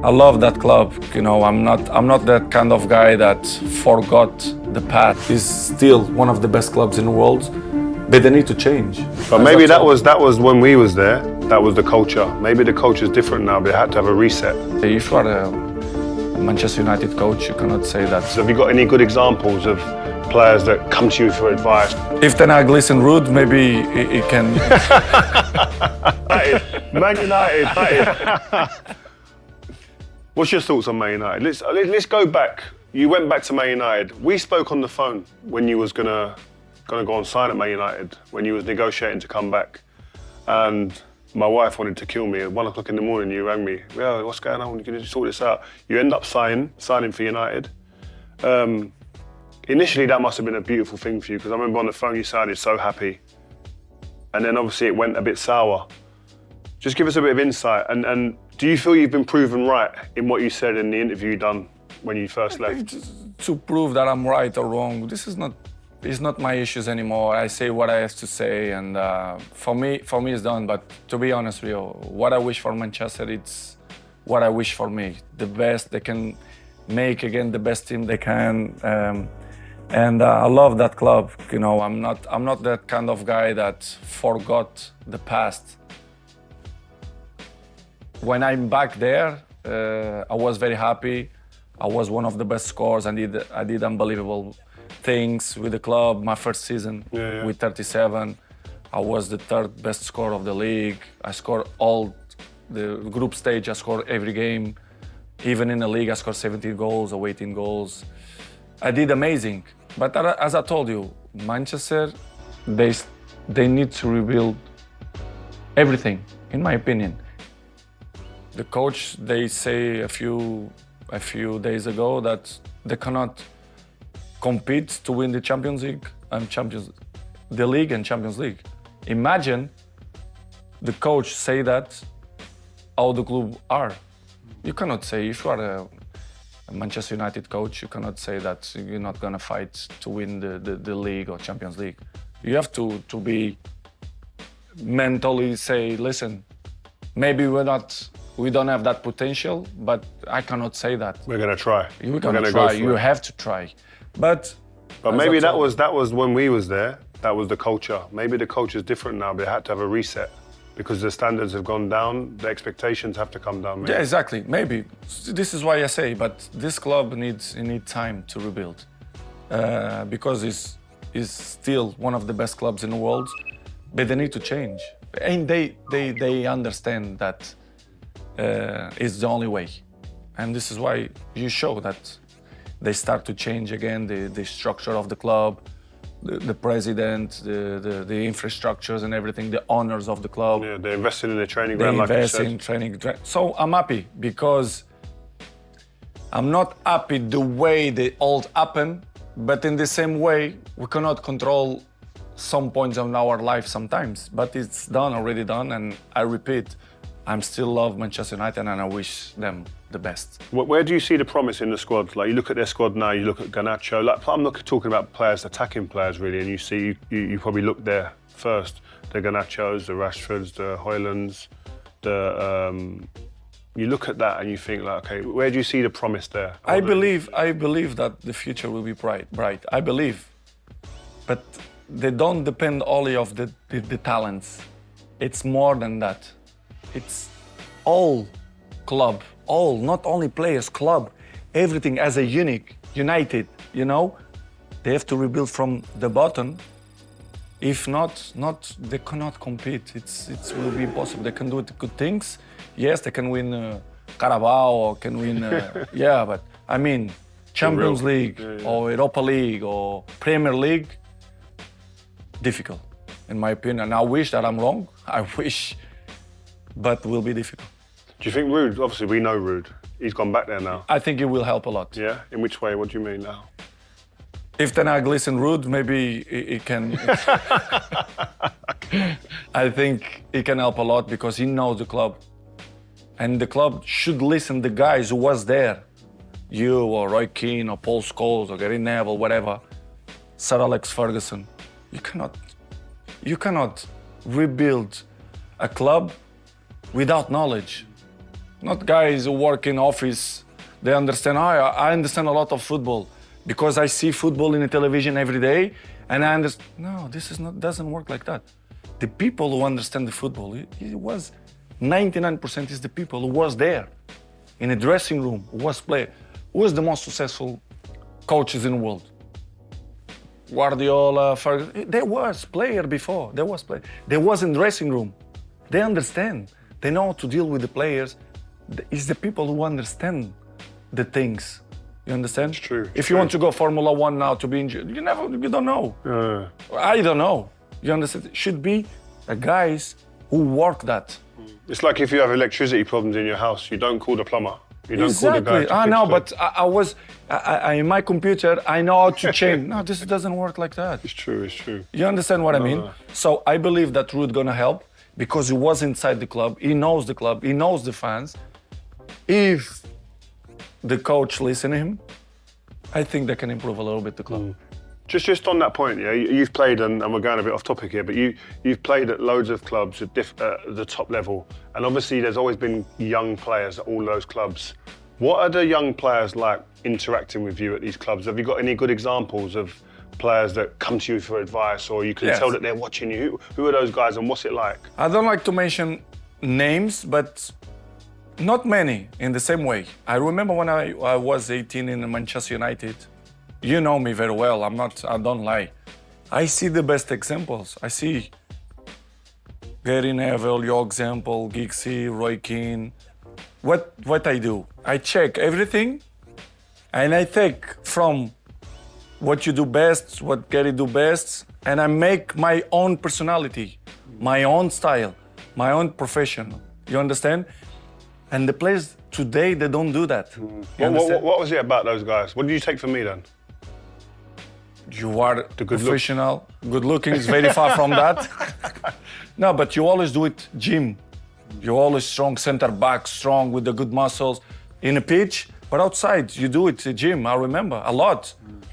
I love that club. You know, I'm not that kind of guy that forgot the past. It's still one of the best clubs in the world, but they need to change. But maybe that was when we was there. That was the culture. Maybe the culture is different now. They had to have a reset. If you are a Manchester United coach, you cannot say that. So have you got any good examples of players that come to you for advice? If Ten Hag listen Ruud, maybe he can. Man United. What's your thoughts on Man United? Let's go back. You went back to Man United. We spoke on the phone when you was gonna go on sign at Man United, when you was negotiating to come back, and my wife wanted to kill me. At 1 o'clock in the morning, you rang me. Well, what's going on? Can you sort this out? You end up signing for United. Initially, that must have been a beautiful thing for you, because I remember on the phone you sounded so happy, and then obviously it went a bit sour. Just give us a bit of insight, and do you feel you've been proven right in what you said in the interview you done when you first left? To prove that I'm right or wrong, it's not my issues anymore. I say what I have to say, and for me it's done. But to be honest with you, what I wish for Manchester, it's what I wish for me. The best they can make, again, the best team they can. And I love that club. You know, I'm not that kind of guy that forgot the past. When I'm back there, I was very happy. I was one of the best scorers. I did unbelievable things with the club. My first season with 37, I was the third best scorer of the league. I scored all the group stage. I scored every game. Even in the league, I scored 17 goals or 18 goals. I did amazing. But as I told you, Manchester, they need to rebuild everything, in my opinion. The coach, they say a few days ago that they cannot compete to win the Champions League and the league and Champions League. Imagine the coach say that how the club are. You cannot say, if you are a Manchester United coach, you cannot say that you're not gonna fight to win the league or Champions League. You have to be mentally say, listen, maybe we don't have that potential, but I cannot say that. We're gonna try. We're gonna try. You have to try. But maybe that was when we was there. That was the culture. Maybe the culture is different now. They had to have a reset because the standards have gone down. The expectations have to come down. Maybe. Yeah, exactly. Maybe this is why I say. But this club needs time to rebuild because it's still one of the best clubs in the world. But they need to change, and they understand that it's the only way. And this is why you show that they start to change again the structure of the club, the president, the infrastructures and everything, the owners of the club. Yeah, they invested in the training ground, like you said. They invest in training. So I'm happy because I'm not happy the way they all happen, but in the same way, we cannot control some points of our life sometimes, but it's already done, and I repeat, I still love Manchester United and I wish them the best. Where do you see the promise in the squad? Like, you look at their squad now, you look at Garnacho. Like, I'm not talking about players, attacking players really, and you see, you probably look there first. The Garnachos, the Rashfords, the Højlunds, you look at that and you think, like, okay, where do you see the promise there? I believe that the future will be bright. I believe, but they don't depend only of the talents. It's more than that. It's all club, not only players, club, everything as a united, you know? They have to rebuild from the bottom. If not, they cannot compete. It will be impossible. They can do good things. Yes, they can win Carabao or can win, yeah, but I mean, Champions League or Europa League or Premier League, difficult, in my opinion. And I wish that I'm wrong. I wish, but will be difficult. Do you think Ruud, obviously we know Ruud, he's gone back there now. I think it will help a lot. Yeah? In which way? What do you mean now? If Ten Hag listen Ruud, maybe he can. I think he can help a lot because he knows the club. And the club should listen to the guys who was there. You or Roy Keane or Paul Scholes or Gary Neville, whatever. Sir Alex Ferguson. You cannot rebuild a club without knowledge. Not guys who work in office. They understand. I understand a lot of football because I see football in the television every day, and I understand. No, this is not. Doesn't work like that. The people who understand the football, it was 99% is the people who was there in the dressing room, who was player, who was the most successful coaches in the world. Guardiola, Ferguson. There was player before. There was player. There was in dressing room. They understand. They know how to deal with the players. It's the people who understand the things. You understand? It's true. If you want to go Formula One now to be injured, you don't know. I don't know. You understand? It should be guys who work that. It's like if you have electricity problems in your house, you don't call the plumber. You don't call the guy. I know, but I in my computer, I know how to change. No, this doesn't work like that. It's true, it's true. You understand what I mean? So I believe that Ruud gonna help because he was inside the club. He knows the club. He knows the fans. If the coach listen to him, I think they can improve a little bit the club. Just on that point, yeah, you've played, and we're going a bit off topic here, but you've played at loads of clubs at the top level, and obviously there's always been young players at all those clubs. What are the young players like interacting with you at these clubs? Have you got any good examples of players that come to you for advice, or you can tell that they're watching you? Who are those guys, and what's it like? I don't like to mention names, but not many in the same way. I remember when I was 18 in Manchester United. You know me very well, I don't lie. I see the best examples. I see Gary Neville, your example, Giggsy, Roy Keane. What I do, I check everything and I take from what you do best, what Gary do best, and I make my own personality, my own style, my own profession. You understand? And the players today, they don't do that. What was it about those guys? What did you take from me then? You are the professional. Good looking is very far from that. No, but you always do it gym. You're always strong, center back, strong with the good muscles in a pitch. But outside, you do it gym. I remember a lot.